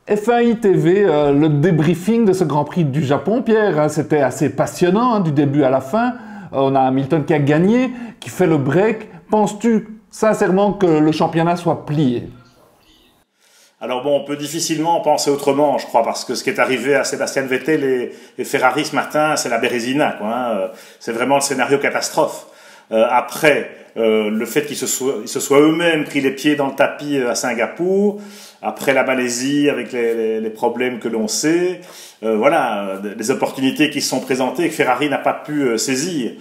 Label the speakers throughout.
Speaker 1: F1 TV, le débriefing de ce Grand Prix du Japon, Pierre, hein, c'était assez passionnant, hein, du début à la fin. On a Hamilton qui a gagné, qui fait le break. Penses-tu sincèrement que le championnat soit plié?
Speaker 2: Alors bon, on peut difficilement penser autrement, je crois, parce que ce qui est arrivé à Sébastien Vettel et Ferrari ce matin, c'est la Bérésina, quoi. Hein. C'est vraiment le scénario catastrophe. Après, le fait qu'ils se soient eux-mêmes pris les pieds dans le tapis à Singapour, après la Malaisie avec les problèmes que l'on sait, voilà, des opportunités qui se sont présentées et que Ferrari n'a pas pu saisir.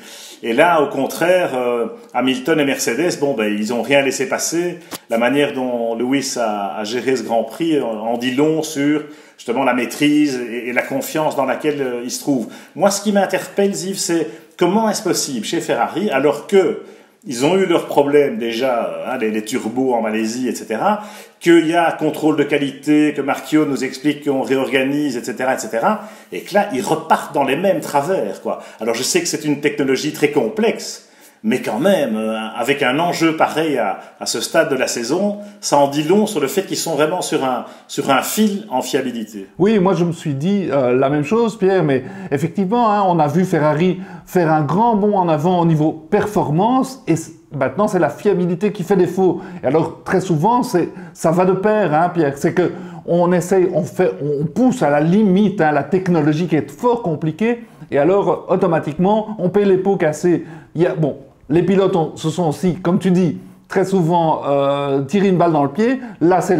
Speaker 2: Et là, au contraire, Hamilton et Mercedes, bon, ben, ils ont rien laissé passer. La manière dont Lewis a géré ce Grand Prix en dit long sur justement la maîtrise et la confiance dans laquelle il se trouve. Moi, ce qui m'interpelle, Yves, c'est comment est-ce possible chez Ferrari, alors que ils ont eu leurs problèmes déjà, hein, les turbos en Malaisie, etc., qu'il y a contrôle de qualité, que Marquio nous explique qu'on réorganise, etc., etc., et que là, ils repartent dans les mêmes travers, quoi. Alors, je sais que c'est une technologie très complexe, mais quand même, avec un enjeu pareil à ce stade de la saison, ça en dit long sur le fait qu'ils sont vraiment sur un fil en fiabilité.
Speaker 1: Oui, moi je me suis dit la même chose, Pierre, mais effectivement, hein, on a vu Ferrari faire un grand bond en avant au niveau performance, et maintenant c'est la fiabilité qui fait défaut. Et alors très souvent, ça va de pair, hein, Pierre, c'est que on essaye, on pousse à la limite, hein, la technologie qui est fort compliquée, et alors automatiquement on paye les pots cassés. Bon, les pilotes se sont aussi, comme tu dis, très souvent tiré une balle dans le pied. Là, c'est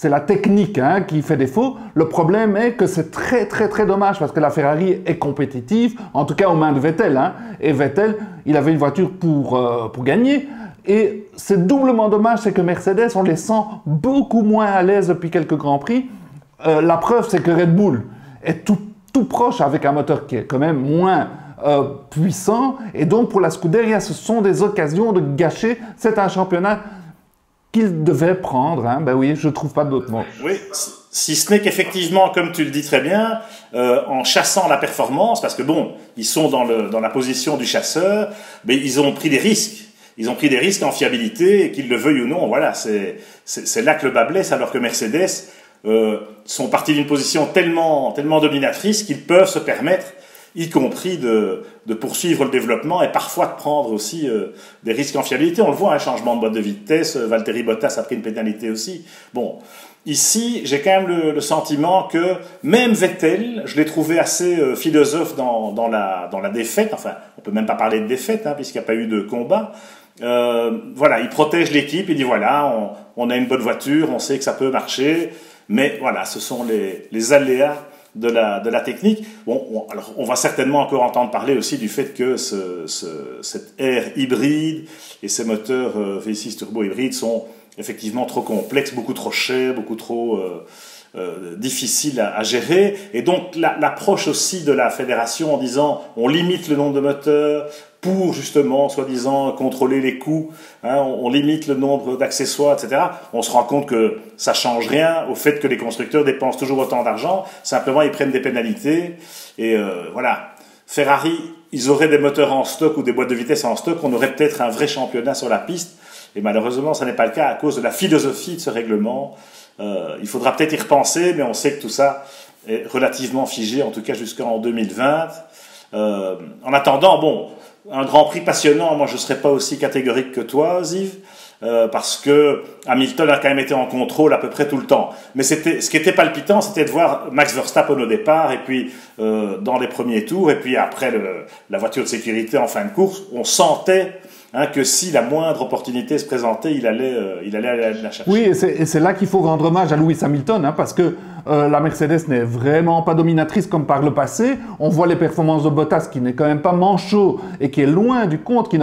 Speaker 1: la technique, hein, qui fait défaut. Le problème est que c'est très très très dommage parce que la Ferrari est compétitive, en tout cas aux mains de Vettel. Hein, et Vettel, il avait une voiture pour gagner. Et c'est doublement dommage, c'est que Mercedes, on les sent beaucoup moins à l'aise depuis quelques Grands Prix. La preuve, c'est que Red Bull est tout proche avec un moteur qui est quand même moins puissant, et donc pour la Scuderia, ce sont des occasions de gâcher. C'est un championnat qu'il devait prendre, hein. Ben oui, je trouve pas d'autre mot.
Speaker 2: Oui, si ce n'est qu'effectivement, comme tu le dis très bien, en chassant la performance, parce que bon, ils sont dans la position du chasseur, mais ils ont pris des risques. Ils ont pris des risques en fiabilité, et qu'ils le veuillent ou non, voilà, c'est là que le bas blesse, alors que Mercedes sont partis d'une position tellement dominatrice qu'ils peuvent se permettre, y compris de poursuivre le développement et parfois de prendre aussi des risques en fiabilité. On le voit, un changement de boîte de vitesse, Valtteri Bottas a pris une pénalité aussi. Bon, ici, j'ai quand même le sentiment que même Vettel, je l'ai trouvé assez philosophe dans la défaite, enfin, on peut même pas parler de défaite, hein, puisqu'il n'y a pas eu de combat. Voilà, il protège l'équipe, il dit voilà, on a une bonne voiture, on sait que ça peut marcher, mais voilà, ce sont les aléas de la technique. Bon, alors on va certainement encore entendre parler aussi du fait que cette ère hybride et ces moteurs V6 turbo hybrides sont effectivement trop complexes, beaucoup trop chers, beaucoup trop difficiles à gérer. Et donc l'approche aussi de la fédération en disant on limite le nombre de moteurs pour justement, soi-disant, contrôler les coûts, hein, on limite le nombre d'accessoires, etc. On se rend compte que ça change rien au fait que les constructeurs dépensent toujours autant d'argent, simplement ils prennent des pénalités, et voilà. Ferrari, ils auraient des moteurs en stock ou des boîtes de vitesse en stock, on aurait peut-être un vrai championnat sur la piste, et malheureusement ça n'est pas le cas à cause de la philosophie de ce règlement. Il faudra peut-être y repenser, mais on sait que tout ça est relativement figé, en tout cas jusqu'en 2020. En attendant, bon, un Grand Prix passionnant, moi je ne serais pas aussi catégorique que toi, Yves, parce que Hamilton a quand même été en contrôle à peu près tout le temps. Mais ce qui était palpitant, c'était de voir Max Verstappen au départ, et puis dans les premiers tours, et puis après la voiture de sécurité en fin de course, on sentait, hein, que si la moindre opportunité se présentait, il allait la chercher.
Speaker 1: Oui, et c'est là qu'il faut rendre hommage à Lewis Hamilton, hein, parce que la Mercedes n'est vraiment pas dominatrice comme par le passé. On voit les performances de Bottas qui n'est quand même pas manchot et qui est loin du compte, qui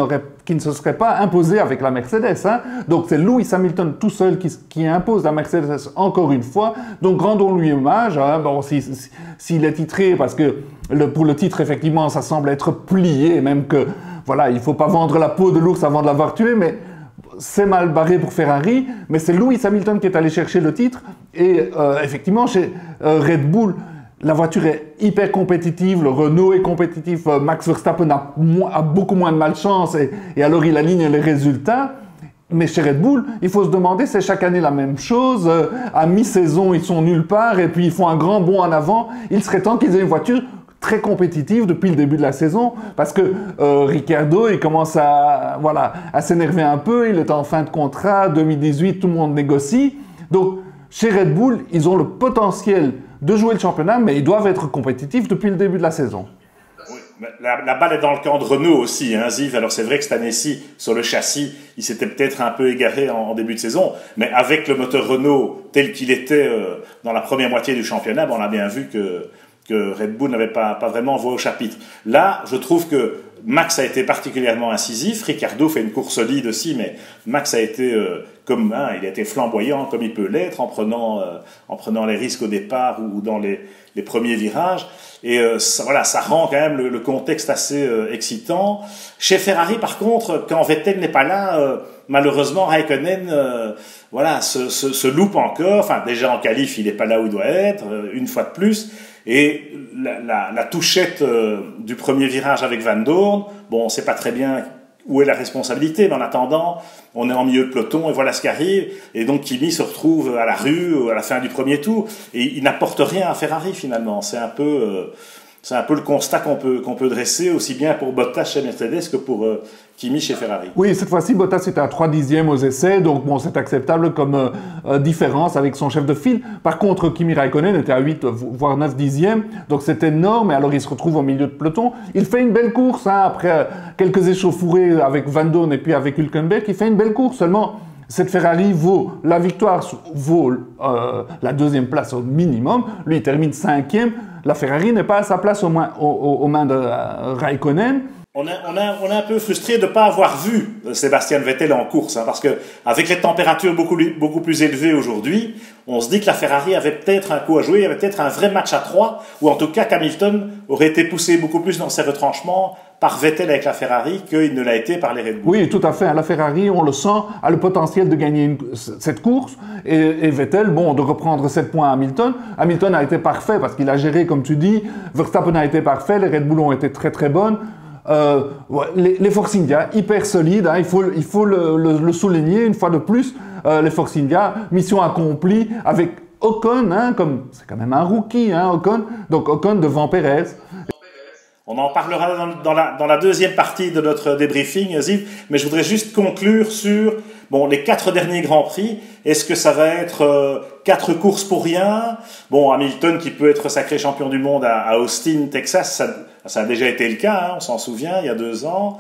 Speaker 1: ne se serait pas imposé avec la Mercedes. Hein. Donc c'est Lewis Hamilton tout seul qui impose la Mercedes encore une fois. Donc rendons-lui hommage. Hein. Bon, s'il est titré, parce que pour le titre, effectivement, ça semble être plié, même que voilà, il ne faut pas vendre la peau de l'ours avant de l'avoir tué, mais c'est mal barré pour Ferrari, mais c'est Lewis Hamilton qui est allé chercher le titre. Et effectivement, chez Red Bull, la voiture est hyper compétitive, le Renault est compétitif, Max Verstappen a beaucoup moins de malchance, et alors il aligne les résultats. Mais chez Red Bull, il faut se demander, c'est chaque année la même chose. À mi-saison, ils sont nulle part et puis ils font un grand bond en avant. Il serait temps qu'ils aient une voiture très compétitive depuis le début de la saison parce que Ricciardo, il commence à s'énerver un peu. Il est en fin de contrat, 2018, tout le monde négocie. Donc, chez Red Bull, ils ont le potentiel de jouer le championnat, mais ils doivent être compétitifs depuis le début de la saison.
Speaker 2: La balle est dans le camp de Renault aussi, hein, Ziv. Alors c'est vrai que cette année-ci, sur le châssis, il s'était peut-être un peu égaré en début de saison, mais avec le moteur Renault tel qu'il était dans la première moitié du championnat, on a bien vu que Red Bull n'avait pas vraiment voix au chapitre. Là, je trouve que Max a été particulièrement incisif. Ricciardo fait une course solide aussi, mais Max a été il a été flamboyant comme il peut l'être en prenant les risques au départ ou dans les premiers virages. Et ça rend quand même le contexte assez excitant. Chez Ferrari, par contre, quand Vettel n'est pas là, malheureusement Raikkonen se loupe encore. Enfin, déjà en qualif, il n'est pas là où il doit être, une fois de plus. Et la touchette du premier virage avec Van Dorn, on ne sait pas très bien où est la responsabilité, mais en attendant, on est en milieu de peloton et voilà ce qui arrive. Et donc Kimi se retrouve à la rue à la fin du premier tour et il n'apporte rien à Ferrari finalement. C'est un peu le constat qu'on peut dresser aussi bien pour Bottas chez Mercedes que pour Kimi chez Ferrari.
Speaker 1: Oui, cette fois-ci, Bottas était à 3 dixièmes aux essais, donc c'est acceptable comme différence avec son chef de file. Par contre, Kimi Raikkonen était à 8, voire 9 dixièmes, donc c'est énorme, et alors il se retrouve au milieu de peloton. Il fait une belle course, après quelques échauffourées avec Van Dorn et puis avec Hülkenberg, il fait une belle course, seulement cette Ferrari vaut la victoire, vaut la deuxième place au minimum, lui il termine 5e, la Ferrari n'est pas à sa place aux mains de Raikkonen.
Speaker 2: On est un peu frustré de ne pas avoir vu Sébastien Vettel en course, parce que avec les températures beaucoup plus élevées aujourd'hui, on se dit que la Ferrari avait peut-être un coup à jouer, il y avait peut-être un vrai match à 3, ou en tout cas qu'Hamilton aurait été poussé beaucoup plus dans ses retranchements par Vettel avec la Ferrari qu'il ne l'a été par les Red Bull.
Speaker 1: Oui, tout à fait. La Ferrari, on le sent, a le potentiel de gagner cette course. Et Vettel, de reprendre 7 points à Hamilton. Hamilton a été parfait parce qu'il a géré, comme tu dis. Verstappen a été parfait. Les Red Bull ont été très très bonnes. Les Force India, hyper solides. Il faut le souligner une fois de plus. Les Force India, mission accomplie avec Ocon, comme c'est quand même un rookie, Ocon. Donc Ocon devant Perez.
Speaker 2: On en parlera dans la deuxième partie de notre débriefing, Ziv, mais je voudrais juste conclure sur les 4 derniers Grands Prix. Est-ce que ça va être 4 courses pour rien? Hamilton qui peut être sacré champion du monde à Austin, Texas, ça a déjà été le cas, on s'en souvient, il y a 2 ans.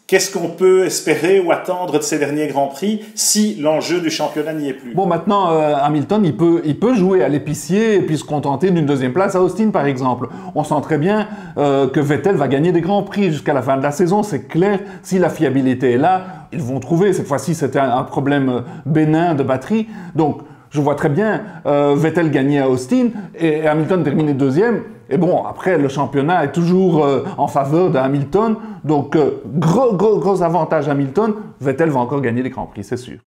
Speaker 2: Qu'est-ce qu'on peut espérer ou attendre de ces derniers Grands Prix si l'enjeu du championnat n'y est plus?
Speaker 1: Maintenant, Hamilton, il peut jouer à l'épicier et puis se contenter d'une 2e place à Austin, par exemple. On sent très bien que Vettel va gagner des Grands Prix jusqu'à la fin de la saison, c'est clair. Si la fiabilité est là, ils vont trouver. Cette fois-ci, c'était un problème bénin de batterie. Donc, je vois très bien Vettel gagner à Austin et Hamilton terminer 2e. Et après, le championnat est toujours en faveur de Hamilton. Donc, gros avantage Hamilton. Vettel va encore gagner les Grands Prix, c'est sûr.